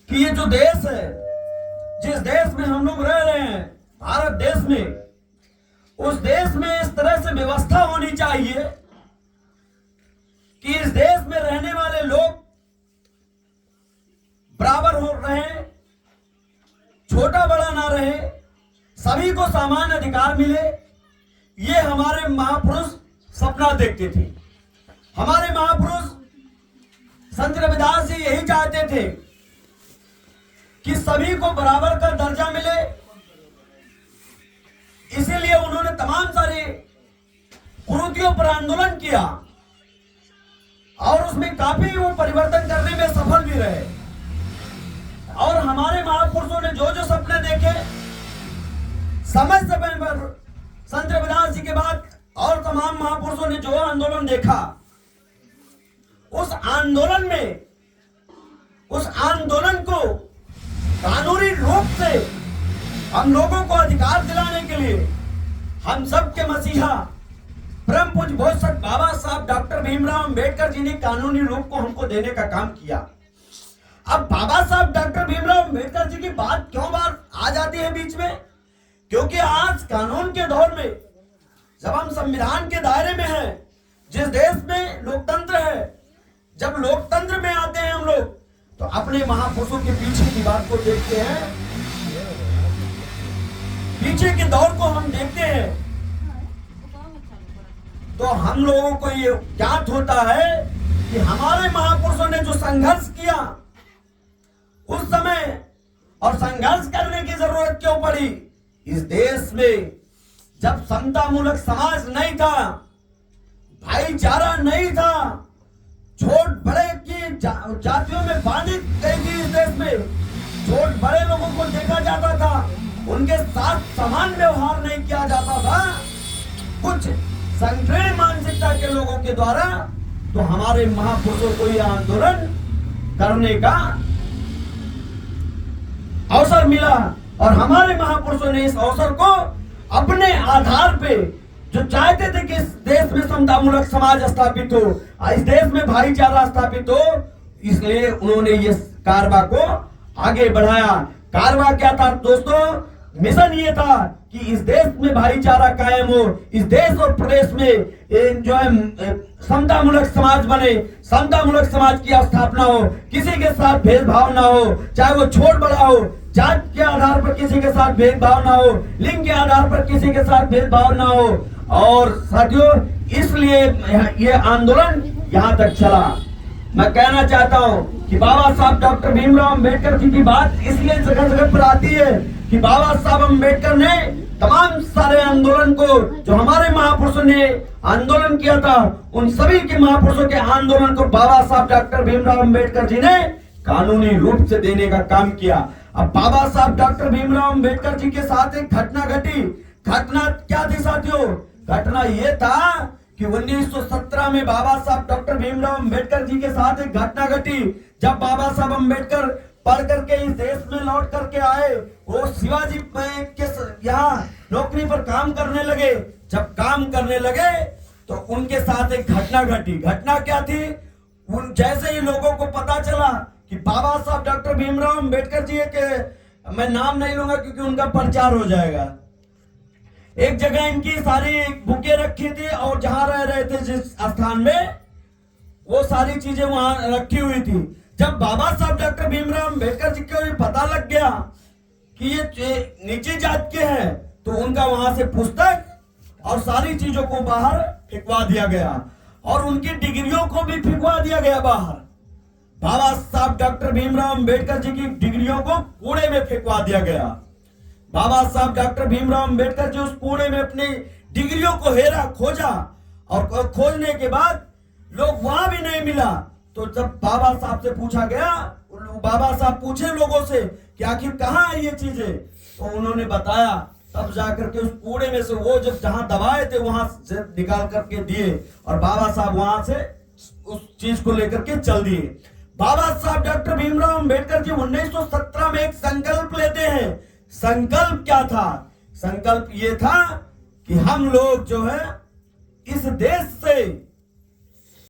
कि ये जो देश है, जिस देश में हम लोग रह रहे हैं, भारत देश में, उस देश में इस तरह से व्यवस्था होनी चाहिए कि इस देश में रहने वाले लोग बराबर हो रहे, छोटा बड़ा ना रहे, सभी को समान अधिकार मिले। ये हमारे महापुरुष सपना देखते थे। हमारे महापुरुष संत रविदास जी यही चाहते थे कि सभी को बराबर का दर्जा मिले। इसीलिए उन्होंने तमाम सारी कुरीतियों पर आंदोलन किया और उसमें काफी वो परिवर्तन करने में सफल भी रहे। और हमारे महापुरुषों ने जो जो सपने देखे, समय समय पर संत रविदास जी के बाद और तमाम महापुरुषों ने जो आंदोलन देखा, उस आंदोलन को कानूनी रूप से हम लोगों को अधिकार दिलाने के लिए हम सबके मसीहा परम पूज्य बोधसत्व बाबा साहब डॉक्टर भीमराव अंबेडकर जी ने कानूनी रूप को हमको देने का काम किया। अब बाबा साहब डॉक्टर भीमराव अंबेडकर जी की बात क्यों बार आ जाती है बीच में? क्योंकि आज कानून के दौर में जब हम संविधान के दायरे में हैं, जिस देश में लोकतंत्र है, जब लोकतंत्र में आते हैं हम लोग, तो अपने महापुरुषों के पीछे की बात को देखते हैं, पीछे के दौर को हम देखते हैं, तो हम लोगों को ये ज्ञात होता है कि हमारे महापुरुषों ने जो संघर्ष किया उस समय, और संघर्ष करने की जरूरत क्यों पड़ी? इस देश में जब समतामूलक समाज नहीं था, भाईचारा नहीं था, छोट बड़े की जातियों में बांधी गई थी। इस देश में छोट बड़े लोगों को देखा जाता था, उनके साथ समान व्यवहार नहीं किया जाता था, कुछ संकीर्ण मानसिकता के लोगों के द्वारा। तो हमारे महापुरुषों को यह आंदोलन करने का अवसर मिला और हमारे महापुरुषों ने इस अवसर को अपने आधार पे, जो चाहते थे कि इस देश में समतामूलक समाज स्थापित हो, इस देश में भाईचारा स्थापित हो, इसलिए उन्होंने ये कारवा को आगे बढ़ाया। कारवा क्या था दोस्तों? मिशन ये था कि इस देश में भाईचारा कायम हो, इस देश और प्रदेश में जो है समतामूलक समाज बने, समतामूलक समाज की स्थापना हो, किसी के साथ भेदभाव ना हो, चाहे वो छोट बड़ा हो, जात के आधार पर किसी के साथ भेदभाव ना हो, लिंग के आधार पर किसी के साथ भेदभाव ना हो। और साथियों, इसलिए ये आंदोलन यहाँ तक चला। मैं कहना चाहता हूँ कि बाबा साहब डॉक्टर भीमराव अंबेडकर जी की बात इसलिए जगह जगह पर आती है कि बाबा साहब अंबेडकर ने तमाम सारे आंदोलन को, जो हमारे महापुरुषों ने आंदोलन किया था, उन सभी के महापुरुषों के आंदोलन को बाबा साहब डॉक्टर भीमराव अंबेडकर जी ने कानूनी रूप से देने का काम किया। अब बाबा साहब डॉक्टर भीमराव अंबेडकर जी के साथ एक घटना घटी। घटना क्या थी साथियों? घटना ये था कि 1917 में बाबा साहब डॉक्टर भीमराव अंबेडकर जी के साथ एक घटना घटी। जब बाबा साहब अंबेडकर पढ़ करके इस देश में लौट करके आए, वो शिवाजी के यहाँ नौकरी पर काम करने लगे। जब काम करने लगे तो उनके साथ एक घटना घटी। घटना क्या थी? उन जैसे ही लोगों को पता चला कि बाबा साहब डॉक्टर भीमराव अंबेडकर जी के, मैं नाम नहीं लूंगा क्योंकि उनका प्रचार हो जाएगा, एक जगह इनकी सारी बुकें रखी थी और जहां रह रहे थे जिस स्थान में, वो सारी चीजें वहां रखी हुई थी। जब बाबा साहब डॉक्टर भीमराव अंबेडकर जी को पता लग गया कि ये नीचे जात के हैं, तो उनका वहां से पुस्तक और सारी चीजों को बाहर फेंकवा दिया गया और उनकी डिग्रियों को भी फेंकवा दिया गया बाहर। बाबा साहब डॉक्टर भीमराव अंबेडकर जी की डिग्रियों को कूड़े में फेंकवा दिया गया। बाबा साहब डॉक्टर भीमराव अंबेडकर जी उस कूड़े में अपनी डिग्रियों को हेरा, खोजा, और खोजने के बाद लोग वहां भी नहीं मिला। तो जब बाबा साहब से पूछा गया, बाबा साहब पूछे लोगों से कि आखिर कहाँ है ये चीजें, तो उन्होंने बताया। तब जाकर के उस कूड़े में से वो जब जहां दबाए थे वहां से निकाल करके दिए और बाबा साहब वहां से उस चीज को लेकर के चल दिए। बाबा साहब डॉक्टर भीमराव अंबेडकर जी 1917 में एक संकल्प लेते हैं। संकल्प क्या था? संकल्प ये था कि हम लोग जो है इस देश से